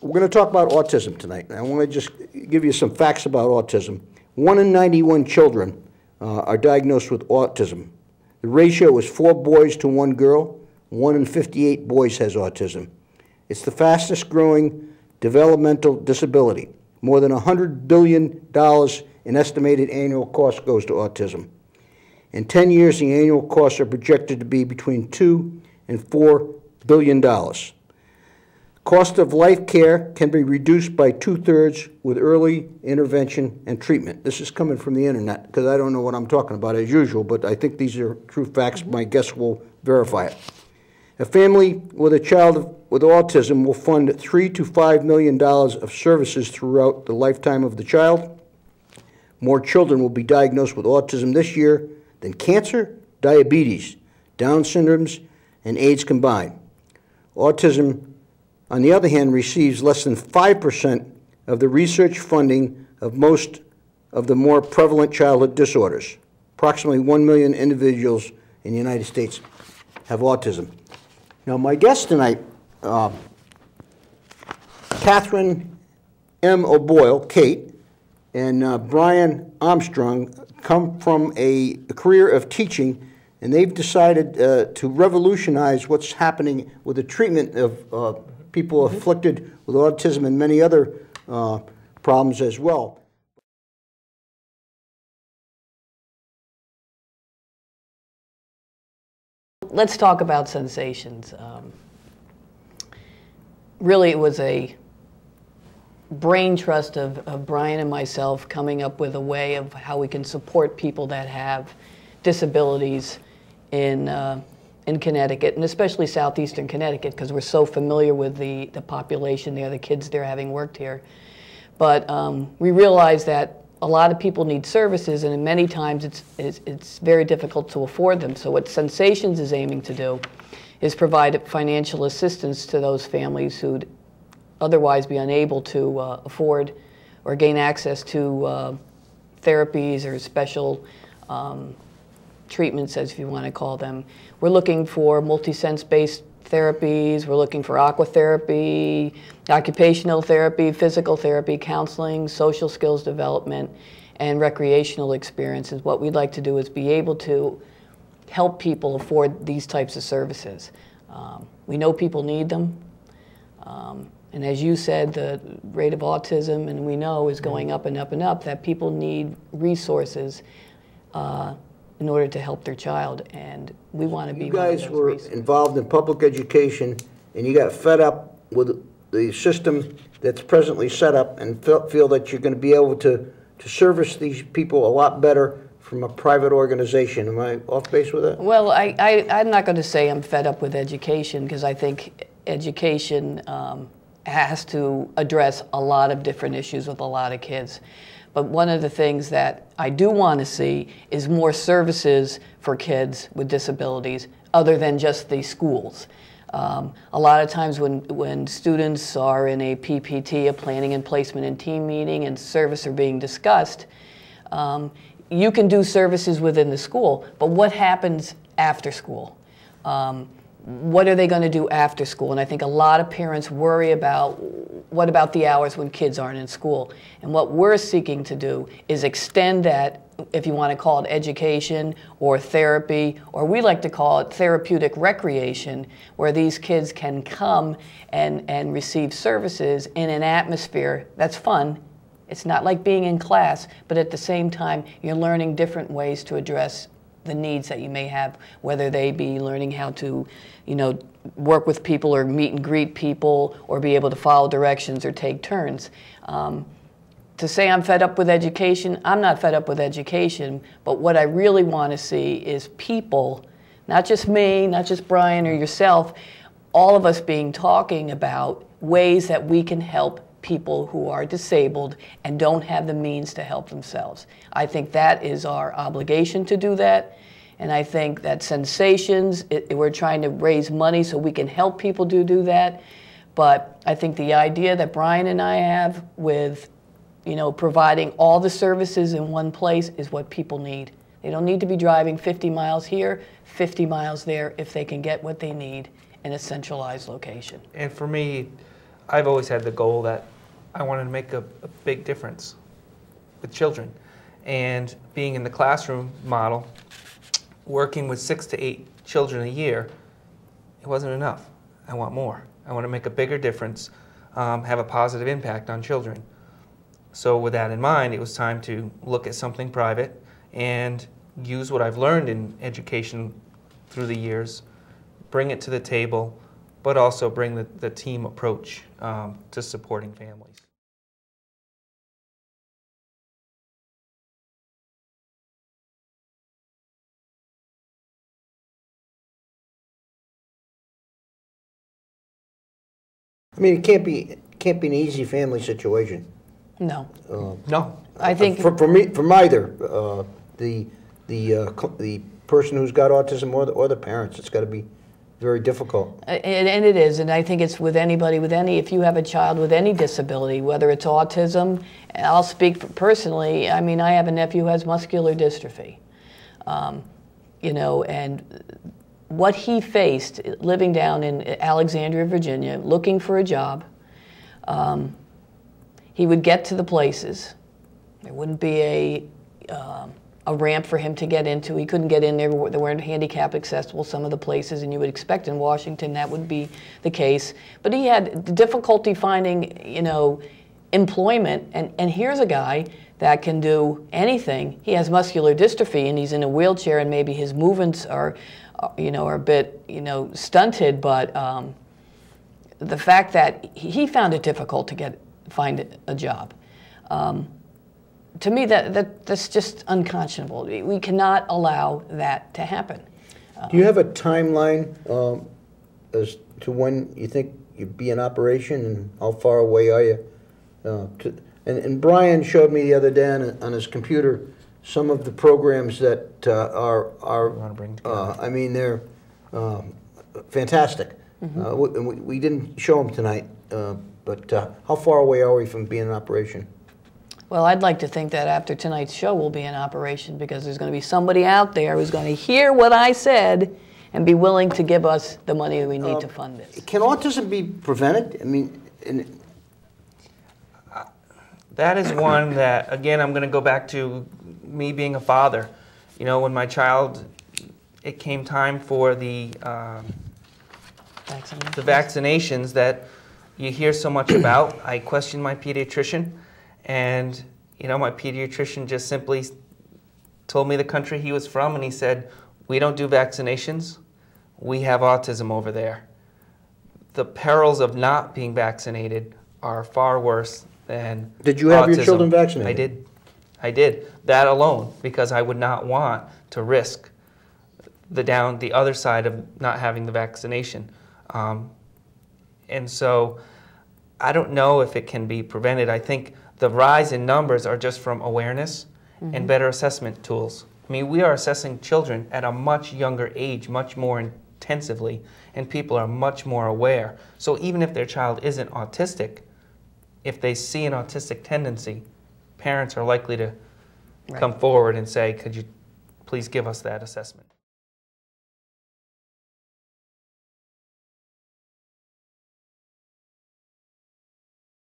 We're going to talk about autism tonight. I want to just give you some facts about autism. 1 in 91 children are diagnosed with autism. The ratio is 4 boys to 1 girl. 1 in 58 boys has autism. It's the fastest growing developmental disability. More than $100 billion in estimated annual cost goes to autism. In 10 years, the annual costs are projected to be between $2 and $4 billion. Cost of life care can be reduced by 2/3 with early intervention and treatment. This is coming from the internet because I don't know what I'm talking about as usual, but I think these are true facts. My guests will verify it. A family with a child with autism will fund $3 to $5 million of services throughout the lifetime of the child. More children will be diagnosed with autism this year than cancer, diabetes, Down syndromes, and AIDS combined. Autism, on the other hand, receives less than 5% of the research funding of most of the more prevalent childhood disorders. Approximately 1 million individuals in the United States have autism. Now, my guests tonight, Catherine M. O'Boyle, Kate, and Brian Armstrong come from a career of teaching, and they've decided to revolutionize what's happening with the treatment of people afflicted with autism and many other problems as well. Let's talk about sensations. Really, it was a brain trust of Brian and myself coming up with a way of how we can support people that have disabilities in Connecticut, and especially southeastern Connecticut, because we're so familiar with the population there, the kids there, having worked here. But we realize that a lot of people need services, and many times it's very difficult to afford them. So what Sensations is aiming to do is provide financial assistance to those families who'd otherwise be unable to afford or gain access to therapies or special treatments, as if you want to call them. We're looking for multi-sense-based therapies. We're looking for aquatherapy, occupational therapy, physical therapy, counseling, social skills development, and recreational experiences. What we'd like to do is be able to help people afford these types of services. We know people need them. And as you said, the rate of autism, and we know, is going up and up and up, that people need resources in order to help their child, and we want to be one of those resources. You guys were involved in public education, and you got fed up with the system that's presently set up and feel that you're going to be able to service these people a lot better from a private organization. Am I off base with that? Well, I'm not going to say I'm fed up with education, because I think education has to address a lot of different issues with a lot of kids. But one of the things that I do want to see is more services for kids with disabilities other than just the schools. A lot of times when students are in a PPT, a planning and placement and team meeting, and service are being discussed, you can do services within the school, but what happens after school? What are they going to do after school? And I think a lot of parents worry about, what about the hours when kids aren't in school? And what we're seeking to do is extend that, if you want to call it education or therapy, or we like to call it therapeutic recreation, where these kids can come and receive services in an atmosphere that's fun. It's not like being in class, but at the same time, you're learning different ways to address the needs that you may have, whether they be learning how to, work with people or meet and greet people, or be able to follow directions or take turns. To say I'm fed up with education, I'm not fed up with education, but what I really want to see is people, not just me, not just Brian or yourself, all of us talking about ways that we can help people who are disabled and don't have the means to help themselves. I think that is our obligation to do that. And I think that Sensations, we're trying to raise money so we can help people do that. But I think the idea that Brian and I have with, providing all the services in one place is what people need. They don't need to be driving 50 miles here, 50 miles there, if they can get what they need in a centralized location. And for me, I've always had the goal that I wanted to make a big difference with children. And being in the classroom model, working with 6 to 8 children a year, it wasn't enough. I want more. I want to make a bigger difference, have a positive impact on children. So with that in mind, it was time to look at something private and use what I've learned in education through the years, bring it to the table, but also bring the team approach to supporting families. I mean, it can't be an easy family situation. No. No. I think from either the person who's got autism or the parents, it's got to be very difficult. And it is, and I think it's with anybody with any, if you have a child with any disability, whether it's autism, I'll speak personally, I mean, I have a nephew who has muscular dystrophy, you know, and what he faced living down in Alexandria, Virginia, looking for a job, he would get to the places, there wouldn't be a ramp for him to get into. He couldn't get in there. There weren't handicap accessible some of the places, and you would expect in Washington that would be the case. But he had difficulty finding, you know, employment. And here's a guy that can do anything. He has muscular dystrophy, and he's in a wheelchair, and maybe his movements are, you know, are a bit, you know, stunted. But the fact that he found it difficult to find a job. To me, that's just unconscionable. We cannot allow that to happen. Do you have a timeline as to when you think you'd be in operation, and how far away are you? And Brian showed me the other day on his computer some of the programs that are I mean, they're fantastic. And we didn't show them tonight, but how far away are we from being in operation? Well, I'd like to think that after tonight's show we'll be in operation, because there's going to be somebody out there who's going to hear what I said and be willing to give us the money that we need to fund this. Can autism be prevented? I mean, that is one that, again, I'm going to go back to me being a father. You know, when my child, it came time for the vaccinations that you hear so much about. I questioned my pediatrician. And, you know, my pediatrician just simply told me the country he was from, and he said, we don't do vaccinations. We have autism over there. The perils of not being vaccinated are far worse than Did you have autism. Your children vaccinated? I did. That alone, because I would not want to risk the other side of not having the vaccination. And so I don't know if it can be prevented. I think the rise in numbers are just from awareness and better assessment tools. I mean, we are assessing children at a much younger age, much more intensively, and people are much more aware. So even if their child isn't autistic, if they see an autistic tendency, parents are likely to come forward and say, could you please give us that assessment?